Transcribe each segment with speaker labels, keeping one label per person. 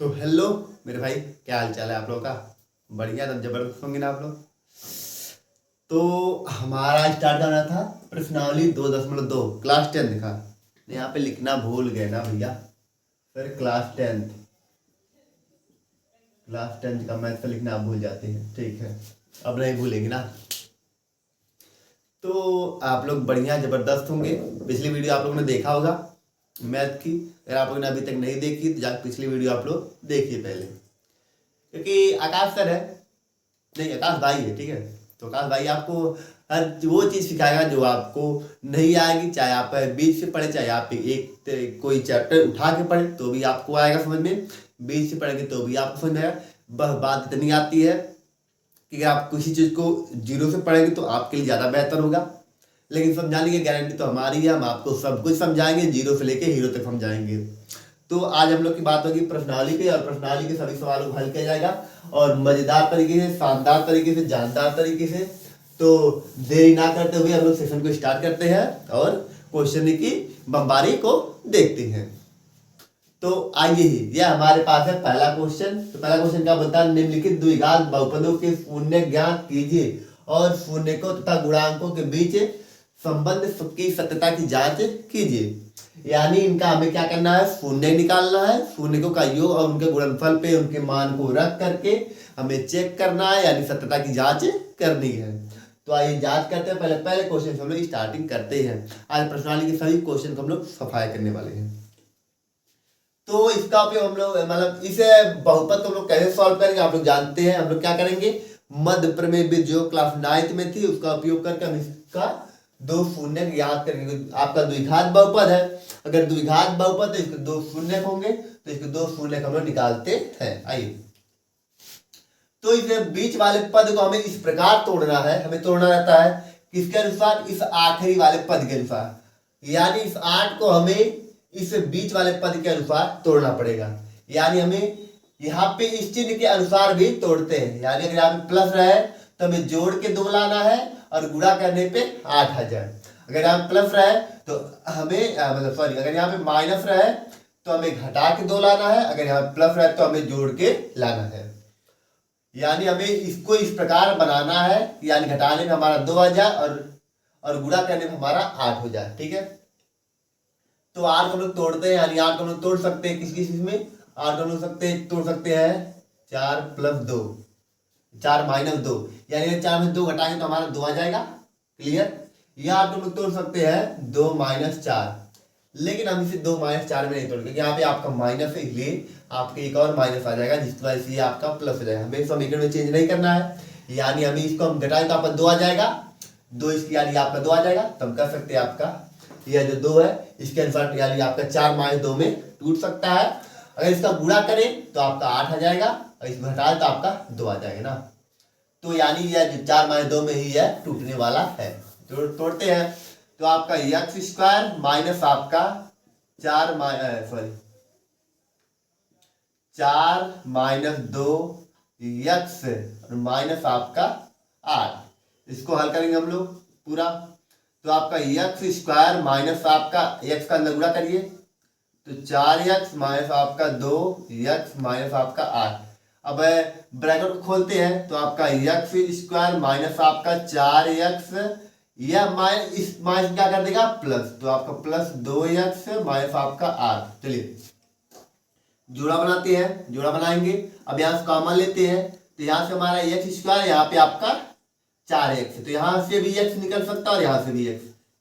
Speaker 1: तो हेलो मेरे भाई, क्या हाल चाल है आप लोगों का। बढ़िया, तब जबरदस्त होंगे ना आप लोग। तो हमारा स्टार्ट करना था प्रश्नावली 2.2 क्लास 10 का। यहाँ पे लिखना भूल गए ना भैया। फिर क्लास टेंथ का मैथ का लिखना आप भूल जाते हैं, ठीक है। अब नहीं भूलेंगे ना। तो आप लोग बढ़िया जबरदस्त होंगे। पिछली वीडियो आप लोगों ने देखा होगा मैथ की। अगर आप लोगों ने अभी तक नहीं देखी तो जाकर पिछली वीडियो आप लोग देखिए पहले, क्योंकि आकाश सर है, नहीं आकाश भाई है, ठीक है। तो आकाश भाई आपको हर वो चीज़ सिखाएगा जो आपको नहीं आएगी, चाहे आप बीच से पढ़े, चाहे आप कोई चैप्टर उठा के पढ़े तो भी आपको आएगा समझ में, बीच से पढ़ेंगे तो भी आपको समझ में आएगा। बस बात इतनी आती है कि अगर आप किसी चीज़ को जीरो से पढ़ेंगे तो आपके लिए ज़्यादा बेहतर होगा, लेकिन समझाने की गारंटी तो हमारी है। हम आपको सब कुछ समझाएंगे, जीरो से लेके हीरो तक समझाएंगे। तो आज हम लोग की बात होगी प्रश्नावली पे, और प्रश्नावली के सभी सवालों को हल किया जाएगा और मजेदार तरीके से, शानदार तरीके से, जानदार तरीके से। तो देरी ना करते हुए हम लोग सेशन को स्टार्ट करते हैं और क्वेश्चन की बमबारी को देखते हैं। तो आइए ही, यह हमारे पास है पहला क्वेश्चन। तो पहला क्वेश्चन क्या बोलता है, निम्नलिखित द्विघात बहुपदों के शून्य ज्ञात कीजिए और शून्यकों तथा गुणांकों के बीच संबंध की सत्यता की जांच कीजिए। यानी इनका हमें क्या करना है, शून्य निकालना है, शून्यकों का योग और उनके गुणनफल पे उनके मान को रख करके हमें चेक करना है, यानी सत्यता की जांच करनी है। तो आइए जांच करते हैं। पहले क्वेश्चन से हम लोग स्टार्टिंग करते हैं। आज प्रश्नावली के सभी क्वेश्चन को हम लोग सफाई करने वाले हैं। तो इसका उपयोग हम लोग मतलब इसे बहुपद हम लोग कैसे सॉल्व करेंगे आप लोग जानते हैं। हम लोग क्या करेंगे, मध्य प्रमेय भी जो क्लास 9 में थी उसका उपयोग करके हम इसका दो शून्य याद करेंगे। आपका द्विघात बहुपद है, अगर द्विघात बहुपद है इसके दो शून्य होंगे तो इसके दो शून्य हम लोग निकालते हैं। आइए, तो इस बीच वाले पद को हमें इस प्रकार तोड़ना है। हमें तोड़ना रहता है किसके अनुसार, इस आखिरी वाले पद के अनुसार, यानी इस 8 को हमें इस बीच वाले पद के अनुसार तोड़ना पड़ेगा। यानी हमें यहाँ पे इस चिन्ह के अनुसार भी तोड़ते हैं। यानी अगर यहाँ पे प्लस रहे तो हमें जोड़ के 2 लाना है और गुणा करने पे 8 आ जाए। अगर यहाँ प्लस रहे तो हमें मतलब सॉरी, अगर यहाँ पे माइनस रहे तो हमें घटा के 2 लाना है, अगर यहाँ प्लस रहे तो हमें जोड़ के लाना है। यानी हमें इसको इस प्रकार बनाना है, यानी घटाने में हमारा 2 आ जाए और गुणा करने में हमारा 8 हो जाए, ठीक है। तो 8 को हम लोग तोड़ते हैं, यानी 8 को हम लोग तोड़ सकते हैं किस किस में, 8 को हम लोग तोड़ सकते हैं 4 + 2, 4 - 2, यानी 4 में 2 घटाएंगे तो हमारा 2 आ जाएगा, क्लियर। यह 8 को हम लोग तोड़ सकते हैं 2 - 4, लेकिन हम इसे 2 - 4 में नहीं तोड़ेंगे क्योंकि यहाँ पे आपका माइनस है, इसलिए आपके एक और माइनस आ जाएगा जिसकी वजह से ये आपका प्लस हो जाएगा। हमें समीकरण में चेंज नहीं करना है, यानी हमें इसको हम घटाएं तो आपका 2 आ जाएगा, 2 इसकी यानी आपका 2 आ जाएगा। तो हम कर सकते हैं आपका यह जो 2 है इसके अनुसार, यानी आपका 4 - 2 में टूट सकता है। अगर इसका गुणा करें तो आपका 8 आ जाएगा और इसमें घटाएं तो आपका 2 आ जाएगा ना। तो यानी यह 4 - 2 में ही यह टूटने वाला है। तो तोड़ते हैं तो आपका x² माइनस आपका 4 - 2 x और माइनस आपका 8। इसको हल करेंगे हम लोग पूरा। तो आपका x² माइनस आपका x का अंदर गुणा करिए तो 4x माइनस आपका 2x माइनस आपका 8। अब ब्रैकेट को खोलते हैं तो आपका x² माइनस आपका 4x, यह माइनस इस माइनस क्या कर देगा प्लस, तो आपका प्लस 2x माइनस आपका 8। चलिए जोड़ा बनाते हैं, जोड़ा बनाएंगे। अब यहाँ से कॉमन लेते हैं तो यहाँ से हमारा x², यहाँ पे आपका 4x, तो यहाँ से भी x निकल सकता है और यहाँ से भी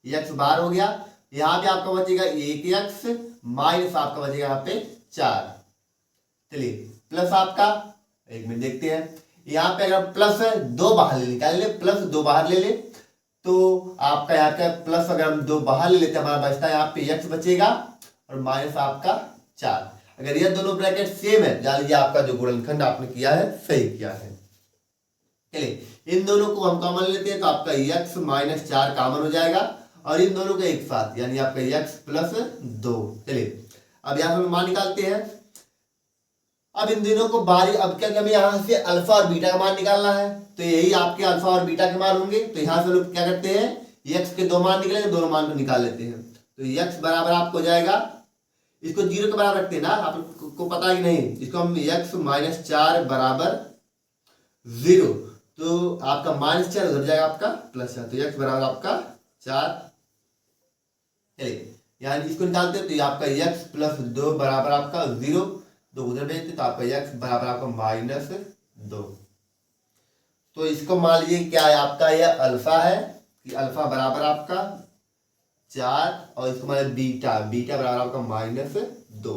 Speaker 1: x बाहर हो गया। यहाँ पे आपका बचेगा 1x माइनस आपका बचेगा यहाँ पे 4। चलिए प्लस आपका, एक मिनट देखते हैं, यहाँ पे अगर प्लस 2 बाहर निकाल ले, प्लस 2 बाहर ले ले तो आपका यहाँ का प्लस अगर हम 2 बाहर ले लेते हैं हमारा बचता है यहाँ पे x बचेगा और माइनस आपका 4। अगर ये दोनों ब्रैकेट सेम है जान लीजिए आपका जो गुणनखंड आपने किया है सही किया है। चलिए इन दोनों को हम कॉमन लेते हैं तो आपका x - 4 कॉमन हो जाएगा और इन दोनों को एक साथ, यानी आपका x + 2। चलिए अब यहाँ पे मान निकालते हैं। अब इन दिनों को बारी, अब क्या हमें यहाँ से अल्फा और बीटा का मान निकालना है, तो यही आपके अल्फा और बीटा के मान होंगे। तो यहाँ से लोग क्या करते हैं, x के 2 मान निकलेंगे, दोनों मान को निकाल लेते हैं। तो x बराबर आपको हो जाएगा इसको 0 के बराबर रखते हैं ना, आपको पता है कि नहीं। इसको हम x माइनस 4 बराबर 0, तो आपका माइनस 4 उधर जाएगा आपका प्लस 4, तो x बराबर आपका 4। चलिए यानी इसको निकालते हैं, तो ये आपका x प्लस 2 बराबर आपका 0, 2 उधर भेजते तो आपका x बराबर आपका माइनस 2। तो इसको मान लीजिए क्या है आपका, यह अल्फा है कि अल्फा बराबर आपका 4, और इसको मान बीटा, बीटा बराबर आपका माइनस 2।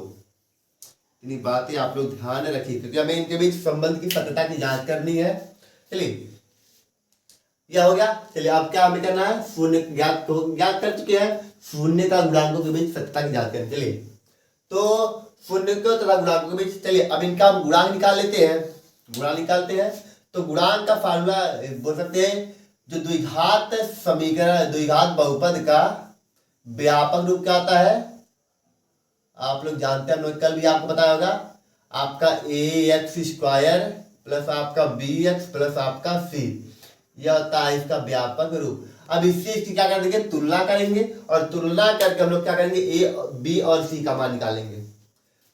Speaker 1: इतनी बातें आप लोग ध्यान रखिए, क्योंकि हमें इनके बीच संबंध की सत्यता की जांच करनी है। चलिए यह हो गया। चलिए अब क्या हमें करना है, शून्य ज्ञात कर चुके हैं, शून्य का गुणांकों के बीच सत्यता की जांच करें। चलिए तो शून्य को तथा गुणांकों के बीच, चलिए अब इनका हम गुणांक निकाल लेते हैं। गुणांक निकालते हैं तो गुणांक का फार्मूला बोल सकते हैं, जो द्विघात समीकरण, द्विघात बहुपद का व्यापक रूप क्या होता है, आप लोग जानते हैं, हम लोग कल भी आपको बताया होगा, आपका ax² प्लस आपका bx प्लस आपका c, यह होता है इसका व्यापक रूप। अब इससे इसकी क्या कर देंगे, तुलना करेंगे, और तुलना करके हम लोग क्या करेंगे, a, b और c का मान निकालेंगे।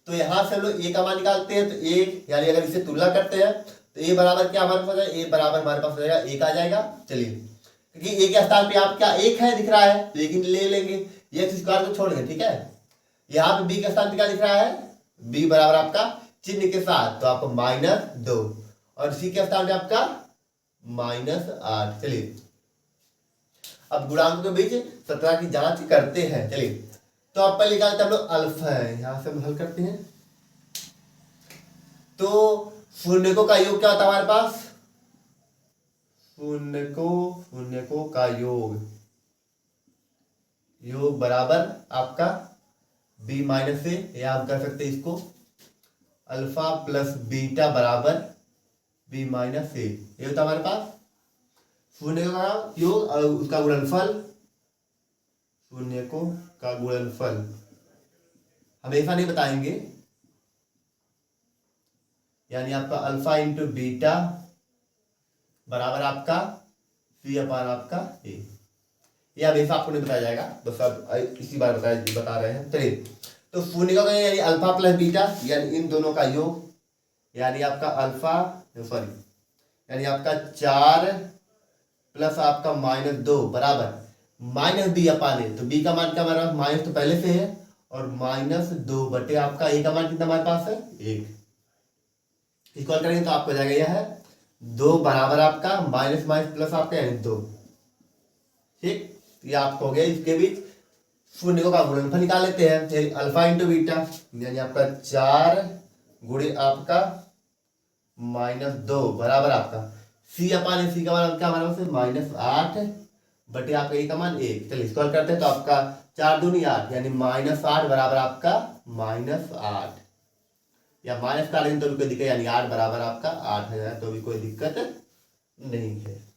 Speaker 1: तो यहां से हम लोग a का मान निकालते हैं, तो a यानी अगर इससे तुलना करते हैं तो a बराबर क्या हमारे पास आ जाएगा, a बराबर हमारे पास आ जाएगा 1 आ जाएगा। चलिए क्योंकि a के स्थान पे आप क्या 1 है दिख रहा है, लेकिन ले लेंगे x² को छोड़ देंगे, ठीक है। यहाँ पे b के स्थान पे क्या दिख रहा है, b बराबर आपका चिन्ह के साथ, तो आपको -2, और c के स्थान पे आपका -8। चलिए अब गुणांकों के बीच सत्रह की जांच करते हैं। चलिए तो आप पहले निकालते हम लोग अल्फा है, यहां से हम हल करते हैं। तो शून्यकों का योग क्या होता है हमारे पास, शून्यकों का योग बराबर आपका b माइनस ए, या आप कर सकते हैं इसको अल्फा प्लस बीटा बराबर b माइनस ए, ये होता है हमारे पास शून्यकों का योग और उसका गुणनफल। शून्यकों का गुणनफल हमेशा नहीं बताएंगे, यानी आपका अल्फा इंटू बीटा बराबर आपका c अपान आपका a, यह हमेशा आपको नहीं बताया जाएगा, बस अब इसी बार बता रहे हैं। चलिए तो शून्यकों का यानी अल्फा प्लस बीटा, यानी इन दोनों का योग, यानी आपका अल्फा यानी आपका 4 प्लस आपका -2 बराबर -b अपान ए, तो b का मान क्या हमारा माइनस तो पहले से है, और -2 बटे आपका a का मान कितना हमारे पास है 1। इसको हल करेंगे तो आपको जाएगा यह है 2 बराबर आपका माइनस माइनस प्लस आपका यानी 2, ठीक। ये आपको हो गया। इसके बीच शून्यकों का गुणनफल निकाल लेते हैं, अल्फा इंटू बीटा यानी आपका 4 गुणे आपका -2 बराबर आपका c अपान c का मान क्या हमारे पास -8 बटे आपका a का मान 1। चलिए इसको हल करते हैं तो आपका 4 दूनी 8 यानी -8 बराबर आपका -8, या माइनस का लेंगे तो भी कोई दिक्कत, यानी 8 बराबर आपका 8 है, तो भी कोई दिक्कत नहीं है।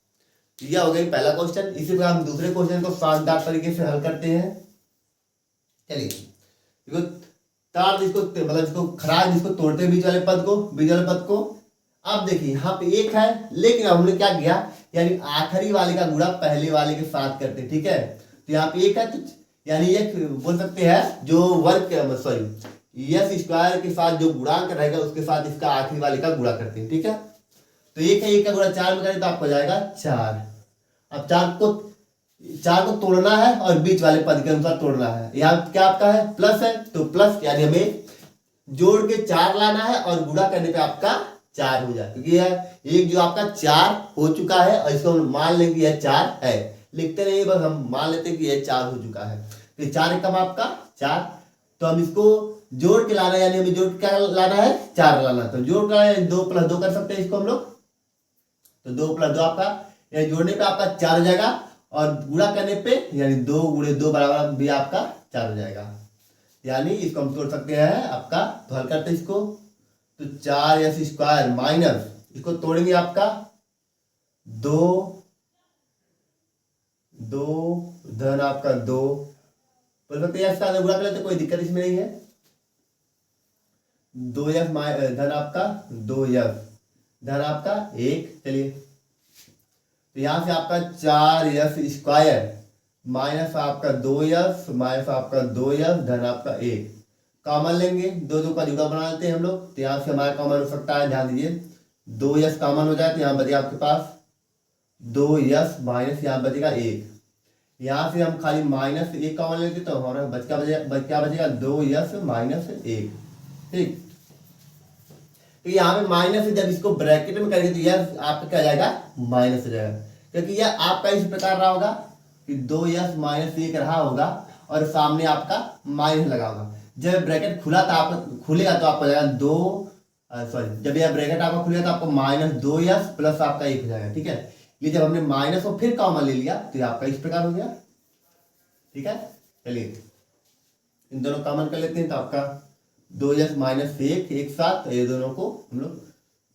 Speaker 1: यह हो गई पहला क्वेश्चन। इसी प्रकार हम दूसरे क्वेश्चन को शानदार तरीके से हल करते हैं। चलिए इसको तार, जिसको मतलब इसको खराज, जिसको तोड़ते हैं बीच वाले पद को। अब देखिए यहाँ पे 1 है, लेकिन हमने क्या किया, यानी आखिरी वाले का गुणा पहले वाले के साथ करते हैं, ठीक है। तो यहाँ पे 1 है, तो यानी ये बोल सकते हैं जो वर्ग s² के साथ जो गुणांक रहेगा उसके साथ इसका आखिरी वाले का गुणा करते हैं, ठीक है। तो 1 है, 1 का गुणा 4 में करें तो आपको जाएगा 4। अब 4 को तोड़ना है और बीच वाले पद के अनुसार तोड़ना है। यहाँ क्या आपका है प्लस है, तो प्लस यानी हमें जोड़ के 4 लाना है और गुणा करने पे आपका 4 हो जाए, क्योंकि यह एक जो आपका 4 हो चुका है और इसको मान लेंगे यह 4 है, लिखते नहीं बस हम मान लेते हैं कि यह 4 हो चुका है। तो 4 एकम आपका 4, तो हम इसको जोड़ के लाना है, यानी हमें जोड़ क्या लाना है 4 लाना, तो जोड़ का 2 + 2 कर सकते हैं इसको हम लोग, तो 2 + 2 आपका यानी जोड़ने पे आपका 4 हो जाएगा, और गुणा करने पे यानी 2 × 2 बराबर भी आपका 4 हो जाएगा, यानी इसको हम तोड़ सकते हैं आपका। तो हल करते हैं इसको, तो 4s² माइनस इसको तोड़ेंगे आपका 2 धन आपका 2, बोल सकते हैं इसका गुणा कर लेते, कोई दिक्कत इसमें नहीं है। 2s धन आपका 2s धन आपका 1। चलिए तो यहां से आपका 4s² माइनस आपका 2s माइनस आपका 2s धन आपका 1, कॉमन लेंगे, दो दो का जुड़ा बना लेते हैं हम लोग। तो यहाँ से हमारा कॉमन हो सकता है, ध्यान दीजिए, 2s कॉमन हो जाए तो यहाँ बचेगा आपके पास 2s माइनस यहाँ बचेगा 1। यहाँ से हम खाली माइनस 1 कॉमन लेते तो हमारा क्या बचेगा 2s माइनस 1। ठीक, तो यहाँ पे माइनस जब इसको ब्रैकेट में करेंगे तो यह आपका क्या जाएगा माइनस हो जाएगा, क्योंकि यह आपका इस प्रकार रहा होगा कि 2s माइनस 1 रहा होगा और सामने आपका माइनस लगा होगा। जब ब्रैकेट खुला था आप खुलेगा तो आपको जाएगा जब यह ब्रैकेट आपका खुलेगा तो आपको -2s प्लस आपका 1 हो जाएगा। ठीक है, ये जब हमने माइनस को फिर कॉमन ले लिया तो ये आपका इस प्रकार हो गया। ठीक है, चलिए इन दोनों कॉमन कर लेते हैं तो आपका 2s माइनस 1 एक साथ, तो ये दोनों को हम लोग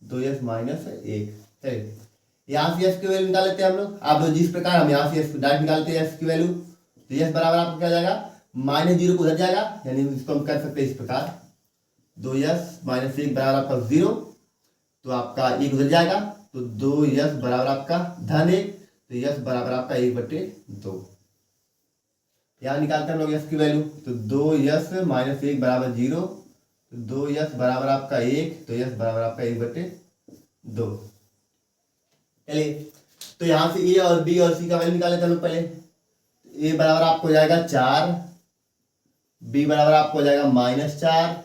Speaker 1: 2s माइनस 1। चलिए यहाँ से s की वैल्यू निकाल लेते हैं हम लोग। आप लोग जिस प्रकार हम यहाँ से डायरेक्ट निकालते हैं s की वैल्यू, तो s बराबर आपको क्या जाएगा -0 को उधर जाएगा, यानी इसको हम कर सकते हैं इस प्रकार 2s माइनस 1 बराबर आपका 0, तो आपका 1 उधर जाएगा तो 2s बराबर आपका -1, तो s बराबर आपका 1/2। यहाँ निकालते हैं हम लोग s की वैल्यू, तो 2s माइनस 1 बराबर 0, तो 2s बराबर आपका 1, तो s बराबर आपका 1/2। चलिए तो यहाँ से a और b और c का वैल्यू निकाल लेते हैं हम लोग। पहले a बराबर आपको हो जाएगा 4, b बराबर आपको हो जाएगा -4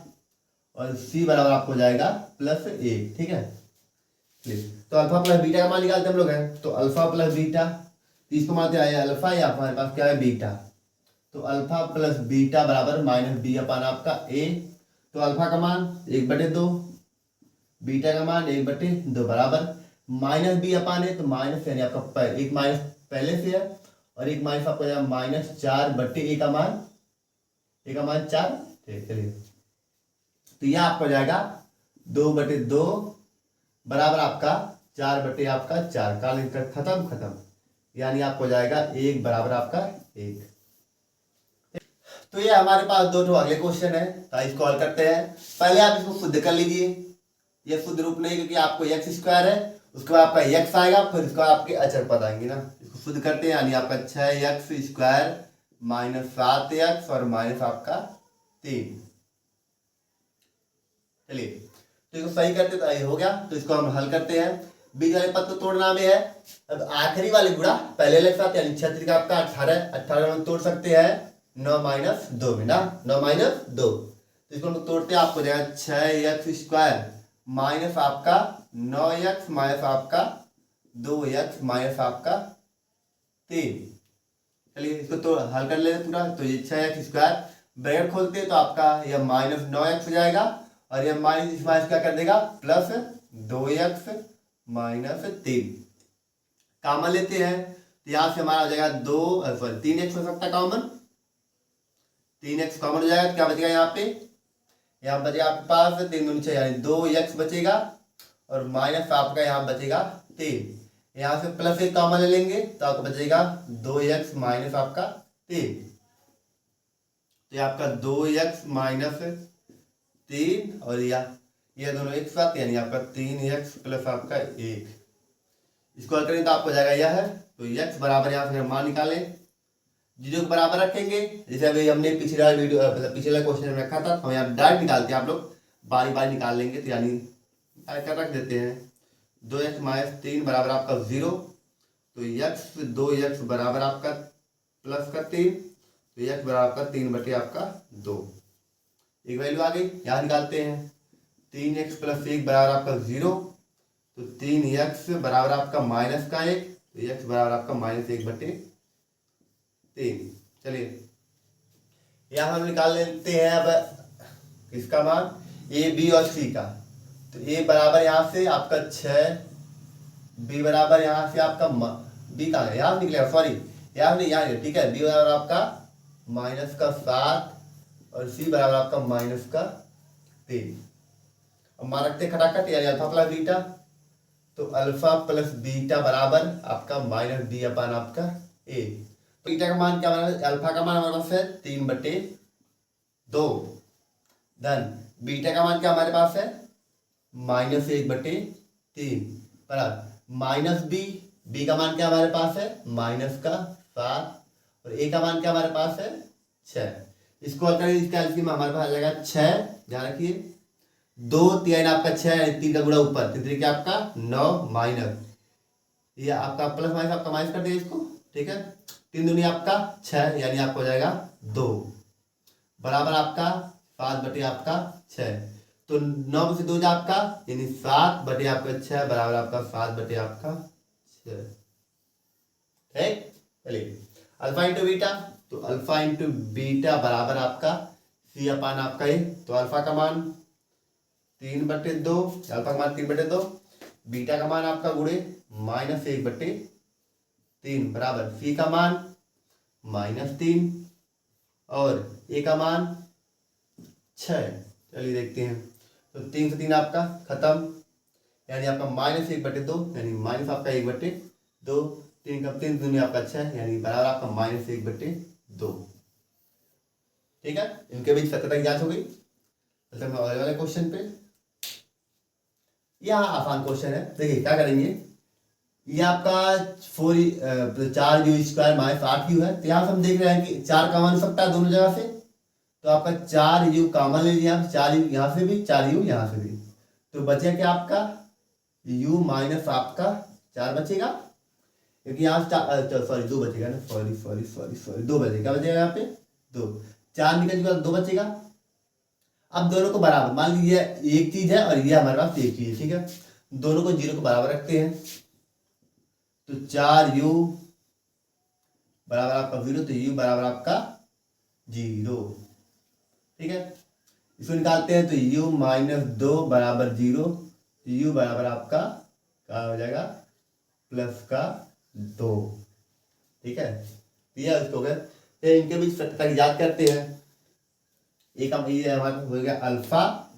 Speaker 1: और c बराबर आपको हो जाएगा +1। ठीक है, तो अल्फा प्लस बीटा का मान निकालते हम लोग हैं। तो अल्फा प्लस बीटा, तो इसको मानते हैं अल्फा, या हमारे पास क्या है बीटा, तो अल्फा प्लस बीटा बराबर -b अपान आपका a। तो अल्फा का मान 1/2, बीटा का मान 1/2 बराबर -b अपान है, तो माइनस यानी आपका एक माइनस पहले से है और एक माइनस आपको जाएगा -4/a का मान 4। ठीक, चलिए तो यह आपको जाएगा 2/2 बराबर आपका 4/4 का लिखकर खत्म, यानी आपको जाएगा 1 बराबर आपका 1। तो ये हमारे पास दो अगले क्वेश्चन है, तो इसको हल करते हैं। पहले आप इसको शुद्ध कर लीजिए, ये शुद्ध रूप नहीं क्योंकि आपको x² है, उसके बाद आपका x आएगा, फिर उसके बाद आपके अचर पद आएंगे ना। इसको शुद्ध करते हैं, यानी आपका 6x² माइनस 7x और माइनस आपका 3। चलिए तो इसको सही करते तो ये हो गया, तो इसको हम हल करते हैं। बीच वाले पद को तोड़ना में है, अब आखिरी वाले गुणा पहले वाले के साथ, यानी 6 का आपका 18 हम तोड़ सकते हैं 9 - 2 में ना, 9 - 2, तो इसको हम तोड़ते हैं, आपको जाएगा 6x² माइनस आपका 9x माइनस आपका 2x माइनस आपका 3। चलिए इसको तो हल कर लेते पूरा, तो ये 6x² ब्रैकेट खोलते हैं तो आपका यह -9x हो जाएगा और यह माइनस क्या कर देगा +2x माइनस 3। कॉमन लेते हैं तो यहाँ से हमारा हो जाएगा 3x हो सकता है कॉमन, 3x कॉमन हो जाएगा तो क्या बचेगा यहाँ बचेगा आपके पास 3 दूनी 6 यानी 2x बचेगा और माइनस आपका यहाँ बचेगा 3। यहाँ से +1 कॉमन ले लेंगे तो आपको बचेगा 2x माइनस आपका 3, तो ये आपका 2x माइनस 3 और ये दोनों एक साथ, यानी आपका 3x प्लस आपका 1। इसको हल करें तो आपको जाएगा यह है, तो x बराबर यहाँ से मान निकाले, जीरो को बराबर रखेंगे, जैसे अभी हमने पिछले क्वेश्चन में रखा था, हम यहाँ डायरेक्ट निकालते हैं, आप लोग बारी बारी निकाल लेंगे, तो यानी ऐसा रख देते हैं 2x माइनस 3 बराबर आपका 0, तो x 2x बराबर आपका प्लस का 3, तो x बराबर आपका 3 आपका 2। एक वैल्यू आ गई, यहाँ निकालते हैं 3x प्लस 1 बराबर आपका 0, तो 3x बराबर आपका माइनस का 1, तो x बराबर आपका -1/3। चलिए यहाँ हम निकाल लेते हैं अब इसका मान a b और c का, तो a बराबर यहाँ से आपका 6, b बराबर यहाँ से आपका b का है, यहाँ निकलेगा, सॉरी यहाँ नहीं, यहाँ ठीक है, b बराबर आपका -7 और c बराबर आपका -3। अब मान रखते खटाखट, यानी अल्फा प्लस बीटा, तो अल्फा प्लस बीटा बराबर आपका -b अपान आपका a। बीटा का मान क्या बना, अल्फा का मान हमारे पास है 3/2, धन बीटा का मान क्या हमारे पास है -1/3 बराबर -b का मान क्या हमारे पास है -7 और a का मान क्या हमारे पास है 6। इसको हल करेंगे, इसका एलसीएम हमारे पास आ जाएगा 6, ध्यान रखिए 2 3 आपका 6, 3 का गुणा ऊपर, 3 क्या आपका 9 माइनस, ये आपका प्लस माइनस आपका माइनस कर दिया इसको, ठीक है। 3 दूनी आपका 6, यानी आपको हो जाएगा 2 बराबर आपका 7 बटे आपका 6। तो 9 में से 2 आपका यानी 7 बटे आपका 6 बराबर आपका 7 बटे आपका 6, ठीक। चलिए अल्फा इंटू बीटा, तो अल्फा इंटू बीटा बराबर आपका सी अपान आपका ये, तो अल्फा का मान 3/2, अल्फा का मान 3/2, बीटा का मान आपका गुणे -1/3 बराबर सी का मान -3 और ए का मान 6। चलिए देखते हैं, तो 3 से 3 आपका खत्म, यानी आपका -1/2, यानी माइनस आपका 1/2, 3 का 3 दूनी आपका 6, यानी बराबर आपका -1/2, ठीक है। इनके बीच सत्यता की जांच हो गई। चलते हैं अगले वाले क्वेश्चन पे। यह आसान क्वेश्चन है, देखिए क्या करेंगे, ये आपका 4u² -8u है, तो यहाँ से हम देख रहे हैं कि 4 कॉमन हो सकता है दोनों जगह से, तो आपका 4u कॉमन ले लिया, 4u यहाँ से भी 4u यहाँ से भी, तो बचेगा क्या आपका u माइनस आपका 4 बचेगा, क्योंकि यहाँ से सॉरी 2 बचेगा ना, सॉरी 2 बचेगा, क्या बचेगा यहाँ पे 2, 4 निकल चुका 2 बचेगा। अब दोनों को बराबर मान लीजिए एक चीज है और ये हमारे पास एक चीज है, ठीक है, दोनों को 0 को बराबर रखते हैं, तो 4u बराबर आपका 0, तो u बराबर आपका 0, ठीक है। इसको निकालते हैं, तो u -2 बराबर 0, तो u बराबर आपका क्या हो जाएगा +2, ठीक है। ये इसको हो गया, फिर इनके बीच सत्यता की जांच करते हैं। एक हम ये हमारे पास हो गया अल्फा,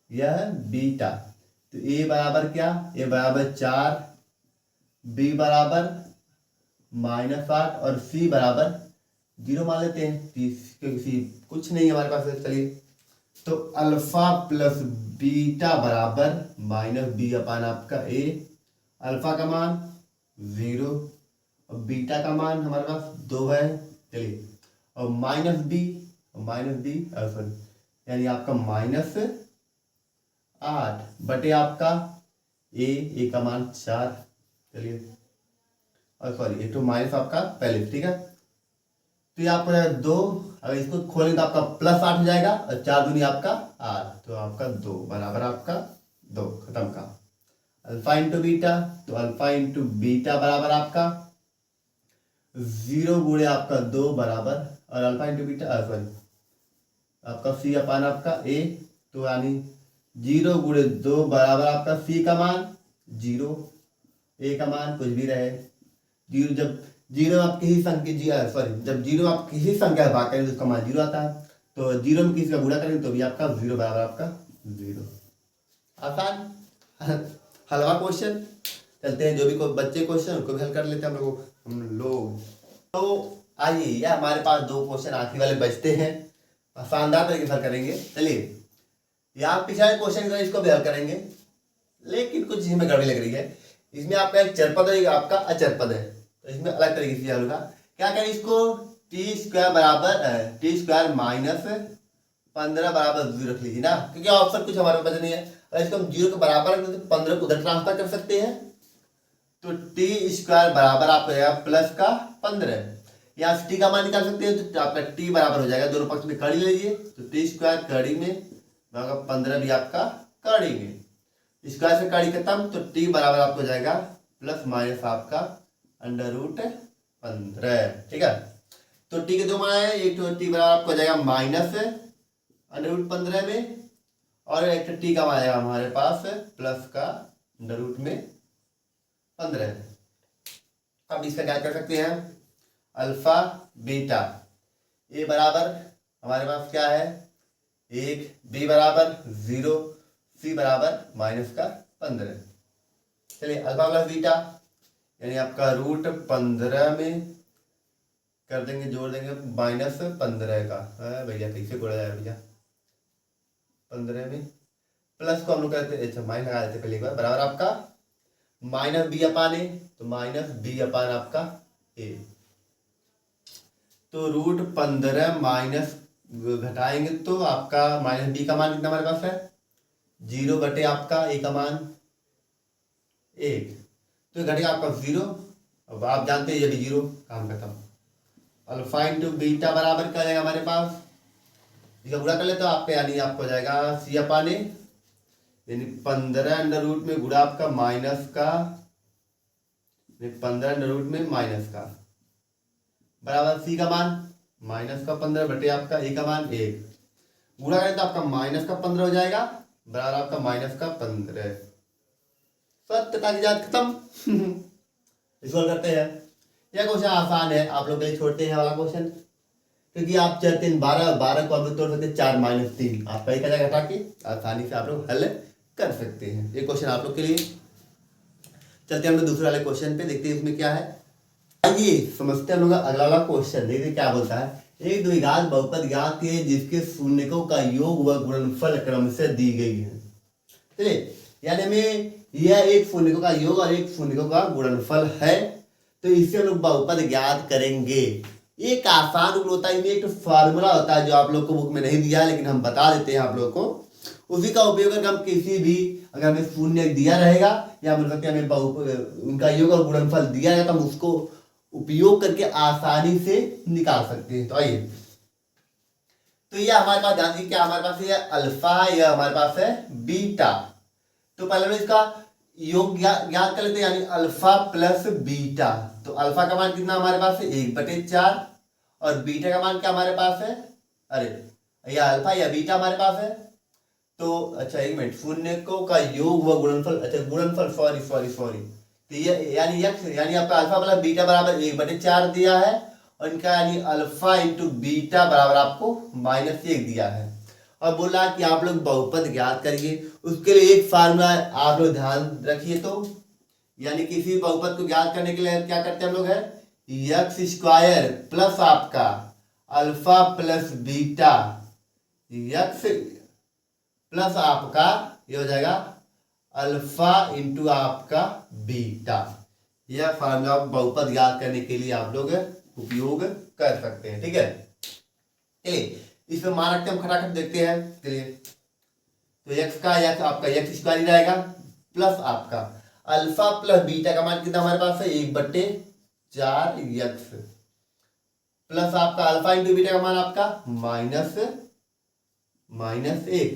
Speaker 1: यह बीटा, तो ए बराबर क्या, ए बराबर 4, बी बराबर -8 और सी बराबर 0 मान लेते हैं, क्योंकि सी कुछ नहीं है हमारे पास। चलिए तो अल्फा प्लस बीटा बराबर -b अपान आपका ए, अल्फा का मान 0 और बीटा का मान हमारे पास 2 है, चलिए और -b सॉरी, यानी आपका -8 बटे आपका ए का मान 4, चलिए और सॉरी एक तो माइनस आपका पहले, ठीक है। तो ये आपको 2, अगर इसको खोलें तो आपका +8 हो जाएगा और 4 दूनी आपका 8, तो आपका 2 बराबर आपका 2, खत्म का। अल्फा इंटू बीटा, तो अल्फा इंटू बीटा बराबर आपका 0 गुणे आपका 2 बराबर, और अल्फा इंटू बीटा सॉरी आपका सी अपान आपका ए, तो यानी 0 गुणे 2 बराबर आपका सी का मान 0, ए का मान कुछ भी रहे 0, जब 0 आप किसी संख्या सॉरी जब 0 आप किसी संख्या से भाग करें तो उसका मान 0 आता है, तो 0 में किसी का गुणा करें तो भी आपका 0 बराबर आपका 0। आसान हलवा क्वेश्चन। चलते हैं जो भी कोई बच्चे क्वेश्चन उनको भी हल कर लेते हैं हम लोग। तो आइए, यह हमारे पास 2 क्वेश्चन आखिरी वाले बचते हैं, शानदार तरीके से हल करेंगे। चलिए यहाँ पिछले क्वेश्चन की तरह इसको भी हल करेंगे, लेकिन कुछ इसमें गड़बड़ी लग रही है। इसमें आपका एक चर पद है, आपका अचर पद है, तो इसमें अलग तरीके से हल होगा। क्या करें इसको, t² बराबर t² -15 बराबर 0 रख लीजिए ना, क्योंकि ऑप्शन कुछ हमारे पास नहीं है। अगर इसको हम 0 के बराबर रख दें तो 15 को उधर ट्रांसफर कर सकते हैं, तो t² बराबर आपका +15, यहाँ से t का मान निकाल सकते हैं, तो आपका t बराबर हो जाएगा, दोनों पक्ष में कड़ी ले लीजिए, तो t² कड़ी में 15 भी आपका कड़ी में, स्क्वायर से कड़ी खत्म, तो t बराबर आपको हो जाएगा ± आपका √15, ठीक है। तो t के 2 मान है, एक तो t बराबर आपको हो जाएगा -√15 में, और एक तो t का मान आएगा हमारे पास प्लस का √15। अब इसका क्या कर सकते हैं, अल्फा बीटा, ए बराबर हमारे पास क्या है 1, बी बराबर 0, सी बराबर -15। चलिए अल्फा प्लस बीटा यानी आपका √15 में कर देंगे, जोड़ देंगे -15 का, भैया कैसे जोड़ा जाए भैया, 15 में प्लस को हम लोग कहते हैं, अच्छा माइनस लगा देते पहले एक बार, बराबर आपका -b अपान ए, तो -b अपान आपका ए, तो √15 माइनस घटाएंगे तो आपका माइनस बी का मान कितना हमारे पास है 0 बटे आपका ए का मान 1, तो घटेगा आपका 0। अब आप जानते हैं ये भी 0, काम खत्म। अल्फा इंटू बीटा बराबर क्या जाएगा हमारे पास, इसका गुणा कर ले तो आपका यानी आपको जाएगा सी अपान ए, यानी 15 अंडर रूट में गुणा आपका माइनस का 15 अंडर रूट में माइनस का बराबर सी का मान माइनस का 15 बटे आपका ए का मान 1, गुणा करें तो आपका माइनस का 15 हो जाएगा बराबर आपका माइनस का 15। सत्य का इजाद खत्म। इसको करते हैं, यह क्वेश्चन आसान है, आप लोग के लिए छोड़ते हैं वाला क्वेश्चन, क्योंकि आप चाहते हैं 12 को आप लोग तोड़ सकते हैं 4 माइनस 3, आपका एक घटा के आसानी से आप लोग हल कर सकते हैं। ये क्वेश्चन आप लोग के लिए। चलते हैं हम लोग दूसरे वाले क्वेश्चन पे, देखते हैं इसमें क्या है। आइए समझते हैं हम लोग अगला वाला क्वेश्चन, देखते क्या बोलता है। एक द्विघात बहुपद ज्ञात है जिसके शून्यकों का योग व गुणनफल क्रम से दी गई है। चलिए, यानी हमें यह एक शून्यकों का योग और एक शून्यकों का गुणनफल है, तो इससे हम लोग बहुपद ज्ञात करेंगे। एक आसान रूल होता है, इनमें एक फार्मूला होता है जो आप लोग को बुक में नहीं दिया, लेकिन हम बता देते हैं आप लोग को। उसी का उपयोग करके हम किसी भी, अगर हमें शून्य दिया रहेगा या मतलब हमें उनका योग और गुणनफल दिया रहेगा तो हम उसको उपयोग करके आसानी से निकाल सकते हैं। तो आइए, तो ये हमारे पास ध्यान दीजिए, क्या हमारे पास है अल्फा, यह हमारे पास है बीटा। तो पहले हम इसका योग ज्ञात कर लेते हैं, यानी अल्फा प्लस बीटा। तो अल्फा का मान कितना हमारे पास है 1/4 और बीटा का मान क्या हमारे पास है, अरे या अल्फा या बीटा हमारे पास है। तो अच्छा एक मिनट, शून्यकों का योग व गुणनफल, अच्छा गुणनफल, सॉरी तो ये यानी यक्स, यानी आपका अल्फा प्लस बीटा बराबर 1/4 दिया है और इनका यानी अल्फा इंटू बीटा बराबर आपको -1 दिया है। और बोला कि आप लोग बहुपद ज्ञात करिए, उसके लिए एक फार्मूला आप लोग ध्यान रखिए। तो यानी किसी बहुपद को ज्ञात करने के लिए क्या करते हैं हम लोग, है यक्स स्क्वायर प्लस आपका alpha plus beta, x plus आपका ये हो जाएगा अल्फा इंटू आपका बीटा। यह फार्मूला बहुपद ज्ञात करने के लिए आप लोग उपयोग कर सकते हैं। ठीक है, चलिए इसमें मान रखते हैं, हम खटाखट देखते हैं। चलिए, तो यक्स का यक्स आपका यक्स स्क्वायर ही रहेगा प्लस आपका अल्फा प्लस बीटा का मान कितना हमारे पास है 1/4 यक्स प्लस आपका अल्फा इंटू बीटा का मान आपका -1।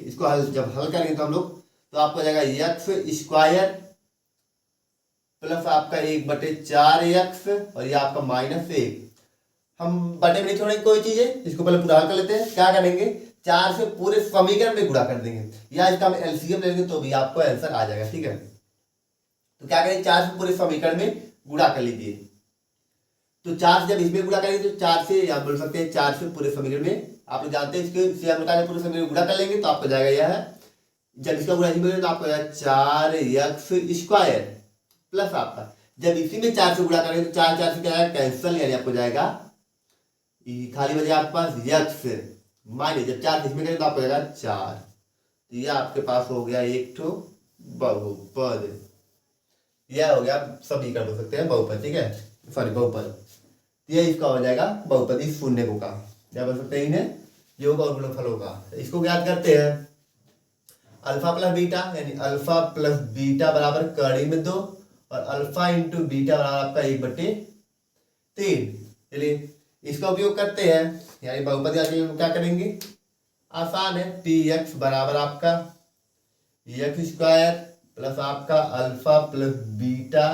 Speaker 1: इसको जब हल करेंगे तो हम लोग, तो आपको जाएगा यक्स स्क्वायर प्लस आपका 1/4 यक्स और ये आपका -1। हम बटे में नहीं छोड़ेंगे कोई चीज है, इसको पहले पूरा हल कर लेते हैं। क्या करेंगे, 4 से पूरे समीकरण में गुणा कर देंगे, या इसका हम एलसीएम ले लेंगे तो भी आपको आंसर आ जाएगा। ठीक है, तो क्या करेंगे, 4 से पूरे समीकरण में गुणा कर लीजिए। तो 4 से जब इसमें गुणा करेंगे तो 4 से आप बोल सकते हैं 4 से पूरे समीकरण में, आप लोग जानते हैं इसके हम लोग पूरे समीकरण गुणा कर लेंगे तो आपको जाएगा यह है, जब इसका गुणा इसमें तो आपको जाएगा 4 यक्स स्क्वायर प्लस आपका, जब इसी में 4 से गुणा करेंगे तो 4 से क्या है कैंसिल, यानी आपको जाएगा खाली बचे आपके पास यक्स माइनस, जब 4 इसमें करेंगे तो आपको जाएगा 4। तो यह आपके पास हो गया एक ठो बहुपद, यह हो गया सभी कर बोल सकते हैं बहुपद। ठीक है, सॉरी बहुपद, यह इसका हो जाएगा बहुपद इस शून्य को का, क्या बोल सकते हैं इन्हें योग और गुणनफलों का। इसको ज्ञात करते हैं, अल्फा प्लस बीटा, यानी अल्फा प्लस बीटा बराबर कड़ी में 2 और अल्फा इंटू बीटा बराबर आपका 1/3। चलिए इसका उपयोग करते हैं, यानी बहुपद ज्ञात करने के लिए क्या करेंगे, आसान है। पी एक्स बराबर आपका यक्स स्क्वायर प्लस आपका alpha plus beta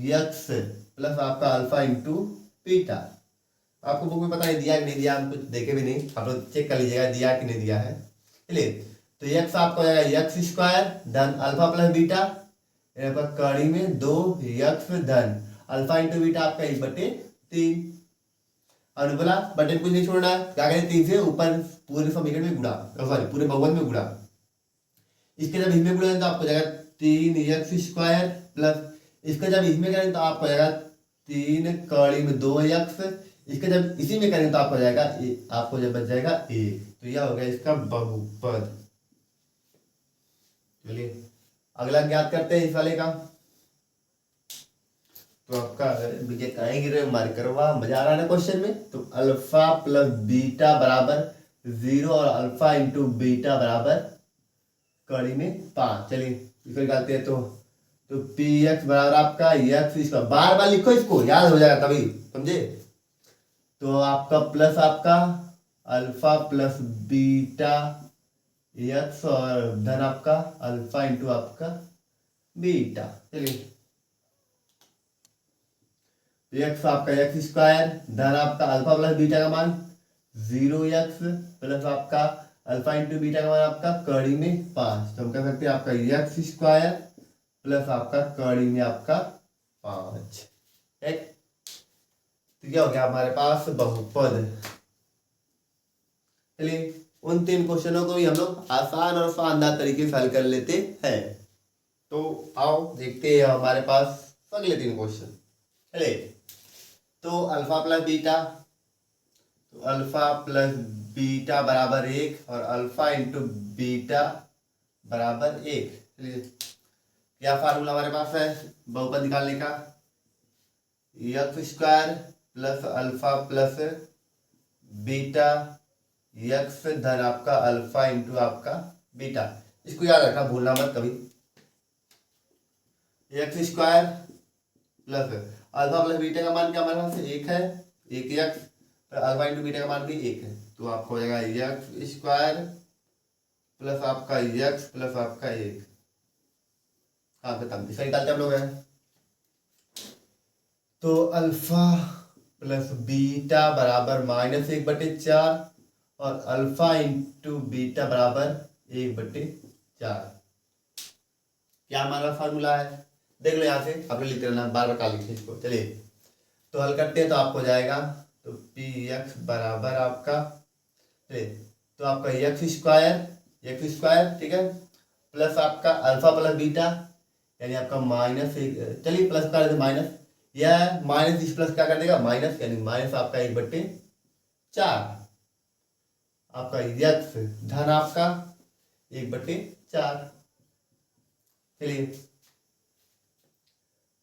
Speaker 1: x plus आपका अल्फा इंटू बीटा। आपको बुक में पता नहीं दिया कि नहीं दिया, हम कुछ देखे भी नहीं, आप लोग चेक कर लीजिएगा दिया कि नहीं दिया है। चलिए, तो यक्स आपका हो जाएगा यक्स स्क्वायर धन अल्फा प्लस बीटा कड़ी में 2 यक्स धन अल्फा इंटू बीटा आपका 1/3। और बोला बटन कुछ नहीं छोड़ना है, क्या करें 3 से ऊपर पूरे समीकरण में गुणा, सॉरी पूरे बहुपद में गुणा। इसके जब इसमें गुणा तो आपको जाएगा 3 यक्स स्क्वायर प्लस इसका जब इसमें करें तो आपको जाएगा 3 कड़ी में 2 यक्स, इसका जब इसी में करें तो आपको जाएगा आपको जब बच जाएगा 1। तो यह हो गया इसका बहुपद। चलिए अगला ज्ञात करते हैं इस वाले का। तो आपका बीजे कहीं गिरे मार करवा, मजा आ रहा है ना क्वेश्चन में। तो अल्फा प्लस बीटा बराबर 0 और अल्फा इंटू बीटा बराबर कड़ी में 5। चलिए इसको निकालते हैं। तो पी एक्स बराबर आपका एक्स इसका बार बार लिखो, इसको याद हो जाएगा तभी, समझे। तो आपका प्लस आपका अल्फा प्लस बीटा एक्स और धन आपका अल्फा इंटू आपका बीटा। चलिए एक्स आपका एक्स स्क्वायर धन आपका अल्फा प्लस बीटा का मान 0x प्लस आपका अल्फा इंटू बीटा का मान आपका कड़ी में 5। तो हम कह सकते हैं आपका एक्स स्क्वायर प्लस आपका कड़ी में आपका 5। ठीक, तो क्या हो गया हमारे पास बहुपद। चलिए उन 3 क्वेश्चनों को भी हम लोग आसान और शानदार तरीके से हल कर लेते हैं। तो आओ देखते हैं हमारे पास अगले 3 क्वेश्चन। चलिए तो अल्फा प्लस बीटा, तो अल्फा प्लस बीटा बराबर 1 और अल्फा इंटू बीटा बराबर 1। चलिए क्या फार्मूला हमारे पास है बहुपद निकालने का, x square plus alpha plus beta x धन आपका अल्फा इंटू आपका बीटा। इसको याद रखना, भूलना मत कभी। X square plus alpha plus beta का मान क्या हमारे पास 1 है, 1x अल्फा इंटू बीटा का मान भी 1 है। तो आपको हो जाएगा एक्स स्क्वायर प्लस आपका एक्स प्लस आपका 1। हाँ खत्म, इसका निकालते हम लोग है। तो अल्फा प्लस बीटा बराबर -1/4 और अल्फा इंटू बीटा बराबर 1/4। क्या हमारा फार्मूला है देख लो यहाँ से, आपने लिख रहना, बार बार काल लिखे इसको। चलिए तो हल करते हैं तो आपको जाएगा तो पी एक्स बराबर आपका, चलिए तो आपका एक्स स्क्वायर ठीक है प्लस आपका अल्फा प्लस बीटा यानी आपका -1। चलिए प्लस कर देते माइनस, या माइनस इस प्लस क्या कर देगा माइनस, यानी माइनस आपका 1/4 आपका एक्स धन आपका 1/4। चलिए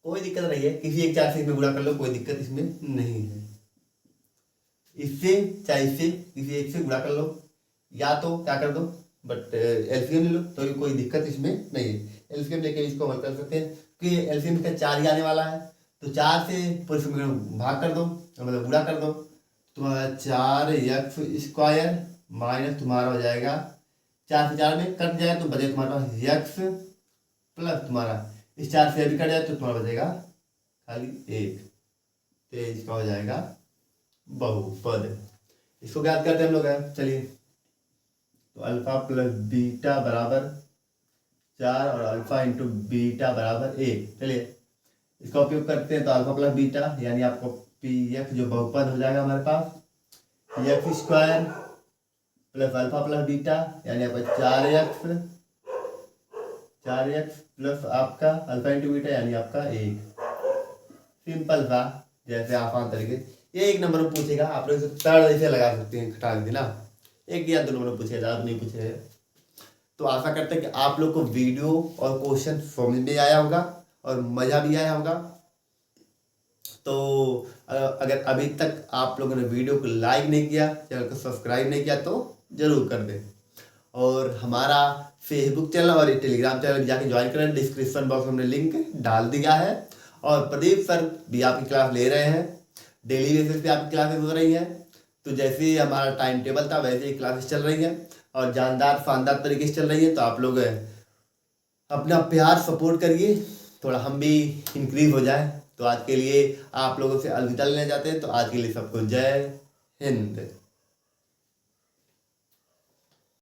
Speaker 1: कोई दिक्कत नहीं है, किसी एक 4 से इसमें गुणा कर लो, कोई दिक्कत इसमें नहीं है। इससे चाहे इससे किसी एक से गुणा कर लो, या तो क्या कर दो बट एलसीएम ले लो, तो भी कोई दिक्कत इसमें नहीं है। एलसीएम लेके इसको हल कर सकते हैं कि एलसीएम का 4 ही आने वाला है। तो 4 से पूरे समीकरण भाग कर दो, मतलब गुणा कर दो। तुम्हारा 4x स्क्वायर माइनस तुम्हारा हो जाएगा 4 से 4 में कट जाएगा तो बचे तुम्हारा x प्लस तुम्हारा इस 4 से अभी कट जाए तो तुम्हारा बचेगा खाली 1। तो इसका हो जाएगा बहुपद। इसको ज्ञात करते हैं हम लोग है। चलिए तो अल्फा प्लस बीटा बराबर 4 और अल्फा इंटू बीटा बराबर 1। चलिए इसका उपयोग करते हैं तो अल्फा प्लस बीटा यानी आपको पी एक्स जो बहुपद हो जाएगा हमारे पास x square plus alpha plus beta यानी आपका 4x प्लस आपका अल्फा इंटू बीटा यानी आपका 1। सिंपल था, जैसे आसान तरीके। ये 1 नंबर में पूछेगा, आप लोग तड़ ऐसे लगा सकते हैं, खटा देना 1 या 2 नंबर में पूछेगा, ज़्यादा नहीं पूछे। तो आशा करते हैं कि आप लोग को वीडियो और क्वेश्चन समझ में आया होगा और मज़ा भी आया होगा। तो अगर अभी तक आप लोगों ने वीडियो को लाइक नहीं किया, चैनल को सब्सक्राइब नहीं किया तो ज़रूर कर दें। और हमारा फेसबुक चैनल और टेलीग्राम चैनल जाके ज्वाइन करें, डिस्क्रिप्शन बॉक्स में हमने लिंक डाल दिया है। और प्रदीप सर भी आपकी क्लास ले रहे हैं, डेली बेसिस पे आपकी क्लासेस हो रही हैं। तो जैसे ही हमारा टाइम टेबल था वैसे ही क्लासेस चल रही हैं और जानदार शानदार तरीके से चल रही है। तो आप लोग अपना प्यार सपोर्ट करिए, थोड़ा हम भी इंक्रीज हो जाए। तो आज के लिए आप लोगों से अलविदा लेना चाहते हैं। तो आज के लिए सबको जय हिंद।